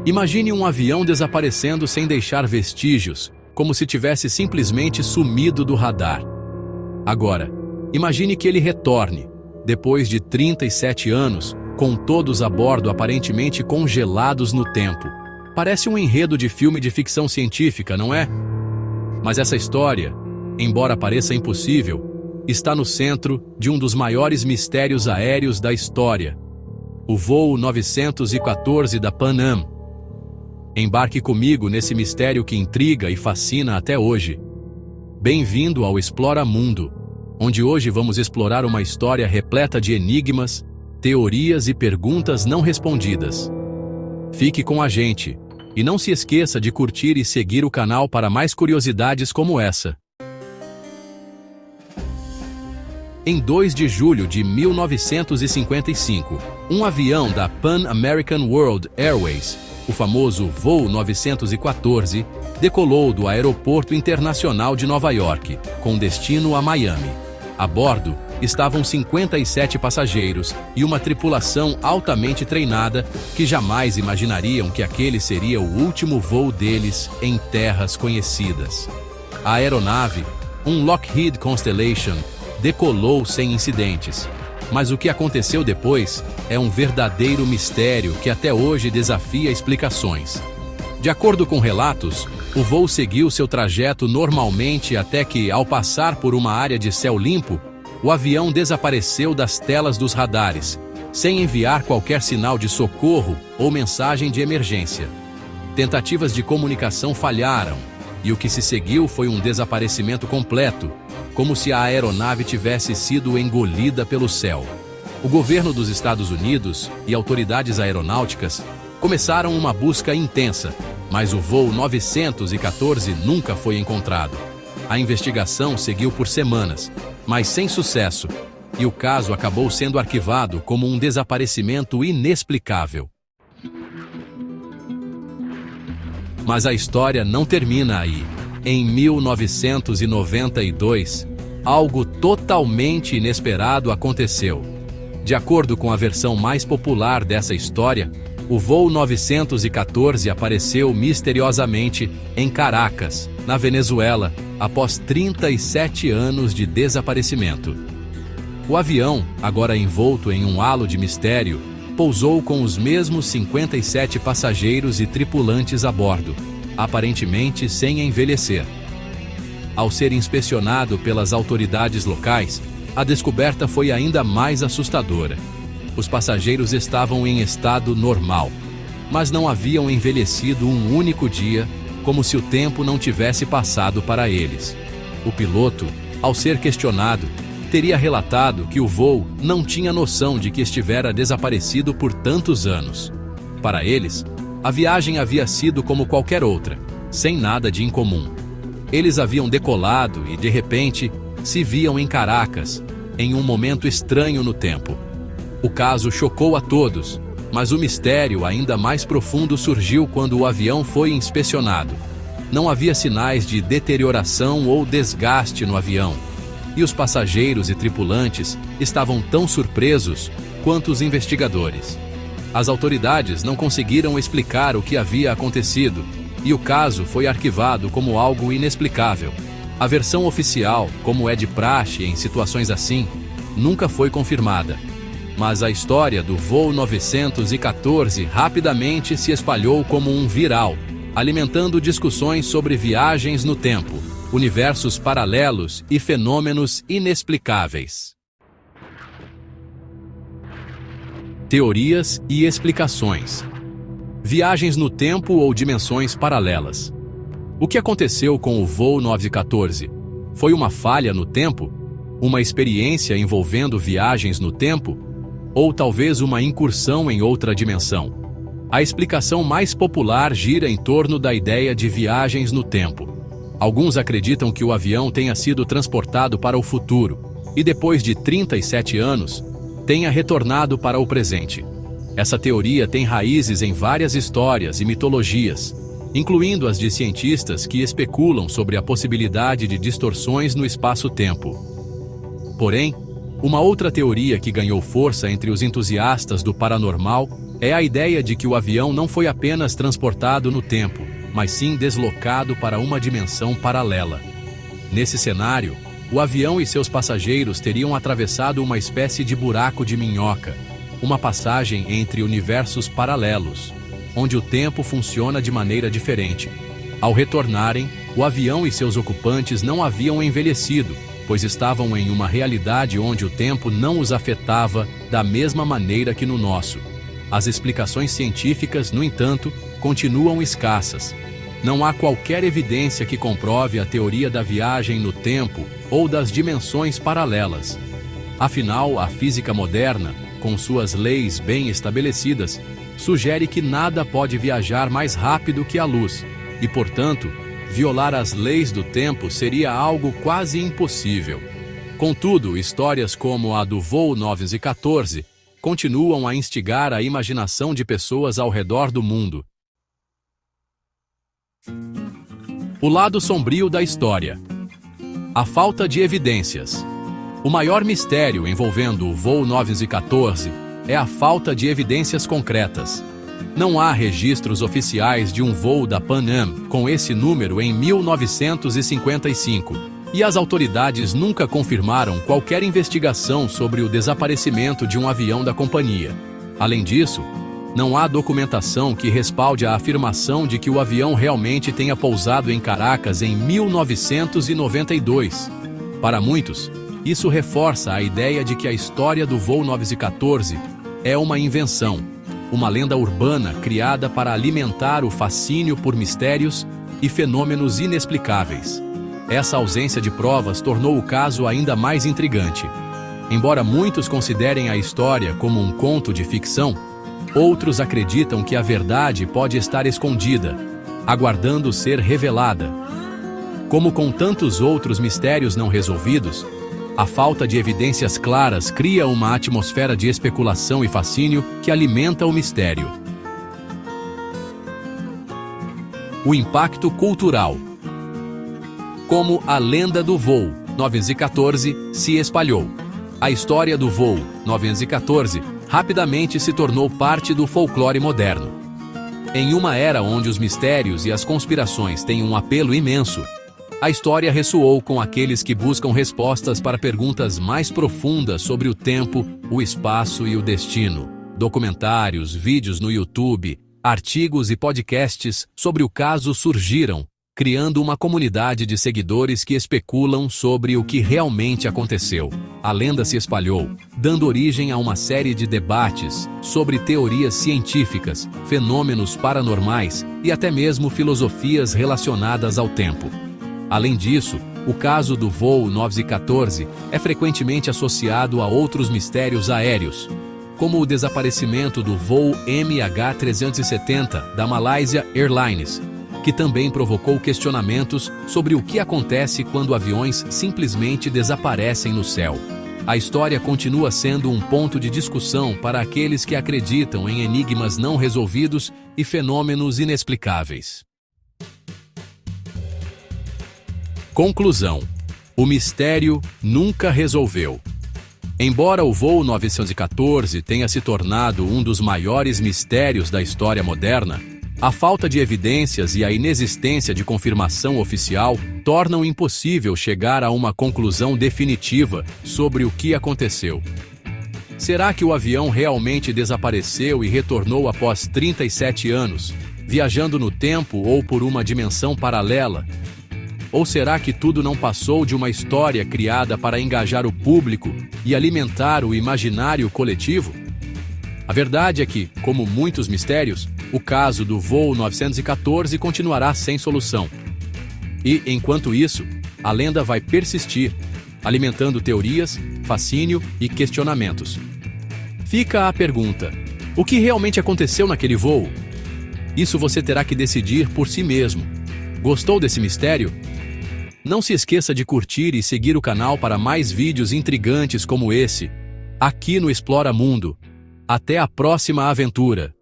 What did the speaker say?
Imagine um avião desaparecendo sem deixar vestígios, como se tivesse simplesmente sumido do radar. Agora, imagine que ele retorne, depois de 37 anos, com todos a bordo aparentemente congelados no tempo. Parece um enredo de filme de ficção científica, não é? Mas essa história, embora pareça impossível, está no centro de um dos maiores mistérios aéreos da história: o voo 914 da Pan Am. Embarque comigo nesse mistério que intriga e fascina até hoje. Bem-vindo ao Explora Mundo, onde hoje vamos explorar uma história repleta de enigmas, teorias e perguntas não respondidas. Fique com a gente e não se esqueça de curtir e seguir o canal para mais curiosidades como essa. Em 2 de julho de 1955, um avião da Pan American World Airways, o famoso voo 914, decolou do Aeroporto Internacional de Nova York, com destino a Miami. A bordo estavam 57 passageiros e uma tripulação altamente treinada que jamais imaginariam que aquele seria o último voo deles em terras conhecidas. A aeronave, um Lockheed Constellation, decolou sem incidentes. Mas o que aconteceu depois é um verdadeiro mistério que até hoje desafia explicações. De acordo com relatos, o voo seguiu seu trajeto normalmente até que, ao passar por uma área de céu limpo, o avião desapareceu das telas dos radares, sem enviar qualquer sinal de socorro ou mensagem de emergência. Tentativas de comunicação falharam, e o que se seguiu foi um desaparecimento completo, como se a aeronave tivesse sido engolida pelo céu. O governo dos Estados Unidos e autoridades aeronáuticas começaram uma busca intensa, mas o voo 914 nunca foi encontrado. A investigação seguiu por semanas, mas sem sucesso, e o caso acabou sendo arquivado como um desaparecimento inexplicável. Mas a história não termina aí. Em 1992, algo totalmente inesperado aconteceu. De acordo com a versão mais popular dessa história, o voo 914 apareceu misteriosamente em Caracas, na Venezuela, após 37 anos de desaparecimento. O avião, agora envolto em um halo de mistério, pousou com os mesmos 57 passageiros e tripulantes a bordo, aparentemente sem envelhecer. Ao ser inspecionado pelas autoridades locais, a descoberta foi ainda mais assustadora. Os passageiros estavam em estado normal, mas não haviam envelhecido um único dia, como se o tempo não tivesse passado para eles. O piloto, ao ser questionado, teria relatado que o voo não tinha noção de que estivera desaparecido por tantos anos. Para eles, a viagem havia sido como qualquer outra, sem nada de incomum. Eles haviam decolado e, de repente, se viam em Caracas, em um momento estranho no tempo. O caso chocou a todos, mas o mistério ainda mais profundo surgiu quando o avião foi inspecionado. Não havia sinais de deterioração ou desgaste no avião, e os passageiros e tripulantes estavam tão surpresos quanto os investigadores. As autoridades não conseguiram explicar o que havia acontecido, e o caso foi arquivado como algo inexplicável. A versão oficial, como é de praxe em situações assim, nunca foi confirmada. Mas a história do voo 914 rapidamente se espalhou como um viral, alimentando discussões sobre viagens no tempo, universos paralelos e fenômenos inexplicáveis. Teorias e explicações. Viagens no tempo ou dimensões paralelas. O que aconteceu com o voo 914? Foi uma falha no tempo? Uma experiência envolvendo viagens no tempo? Ou talvez uma incursão em outra dimensão? A explicação mais popular gira em torno da ideia de viagens no tempo. Alguns acreditam que o avião tenha sido transportado para o futuro e, depois de 37 anos, tenha retornado para o presente. Essa teoria tem raízes em várias histórias e mitologias, incluindo as de cientistas que especulam sobre a possibilidade de distorções no espaço-tempo. Porém, uma outra teoria que ganhou força entre os entusiastas do paranormal É a ideia de que o avião não foi apenas transportado no tempo, mas sim deslocado para uma dimensão paralela. Nesse cenário, o avião e seus passageiros teriam atravessado uma espécie de buraco de minhoca, uma passagem entre universos paralelos, onde o tempo funciona de maneira diferente. Ao retornarem, o avião e seus ocupantes não haviam envelhecido, pois estavam em uma realidade onde o tempo não os afetava da mesma maneira que no nosso. As explicações científicas, no entanto, continuam escassas. Não há qualquer evidência que comprove a teoria da viagem no tempo ou das dimensões paralelas. Afinal, a física moderna, com suas leis bem estabelecidas, sugere que nada pode viajar mais rápido que a luz, e, portanto, violar as leis do tempo seria algo quase impossível. Contudo, histórias como a do voo 914 continuam a instigar a imaginação de pessoas ao redor do mundo. O lado sombrio da história. A falta de evidências. O maior mistério envolvendo o voo 914 é a falta de evidências concretas. Não há registros oficiais de um voo da Pan Am com esse número em 1955. E as autoridades nunca confirmaram qualquer investigação sobre o desaparecimento de um avião da companhia. Além disso, não há documentação que respalde a afirmação de que o avião realmente tenha pousado em Caracas em 1992. Para muitos, isso reforça a ideia de que a história do voo 914 é uma invenção, uma lenda urbana criada para alimentar o fascínio por mistérios e fenômenos inexplicáveis. Essa ausência de provas tornou o caso ainda mais intrigante. Embora muitos considerem a história como um conto de ficção, outros acreditam que a verdade pode estar escondida, aguardando ser revelada. Como com tantos outros mistérios não resolvidos, a falta de evidências claras cria uma atmosfera de especulação e fascínio que alimenta o mistério. O impacto cultural. Como a lenda do voo 914 se espalhou. A história do voo 914 rapidamente se tornou parte do folclore moderno. Em uma era onde os mistérios e as conspirações têm um apelo imenso, a história ressoou com aqueles que buscam respostas para perguntas mais profundas sobre o tempo, o espaço e o destino. Documentários, vídeos no YouTube, artigos e podcasts sobre o caso surgiram, criando uma comunidade de seguidores que especulam sobre o que realmente aconteceu. A lenda se espalhou, dando origem a uma série de debates sobre teorias científicas, fenômenos paranormais e até mesmo filosofias relacionadas ao tempo. Além disso, o caso do voo 914 é frequentemente associado a outros mistérios aéreos, como o desaparecimento do voo MH370 da Malaysia Airlines, que também provocou questionamentos sobre o que acontece quando aviões simplesmente desaparecem no céu. A história continua sendo um ponto de discussão para aqueles que acreditam em enigmas não resolvidos e fenômenos inexplicáveis. Conclusão: o mistério nunca resolveu. Embora o voo 914 tenha se tornado um dos maiores mistérios da história moderna, a falta de evidências e a inexistência de confirmação oficial tornam impossível chegar a uma conclusão definitiva sobre o que aconteceu. Será que o avião realmente desapareceu e retornou após 37 anos, viajando no tempo ou por uma dimensão paralela? Ou será que tudo não passou de uma história criada para engajar o público e alimentar o imaginário coletivo? A verdade é que, como muitos mistérios, o caso do voo 914 continuará sem solução. E, enquanto isso, a lenda vai persistir, alimentando teorias, fascínio e questionamentos. Fica a pergunta: o que realmente aconteceu naquele voo? Isso você terá que decidir por si mesmo. Gostou desse mistério? Não se esqueça de curtir e seguir o canal para mais vídeos intrigantes como esse, aqui no Explora Mundo. Até a próxima aventura!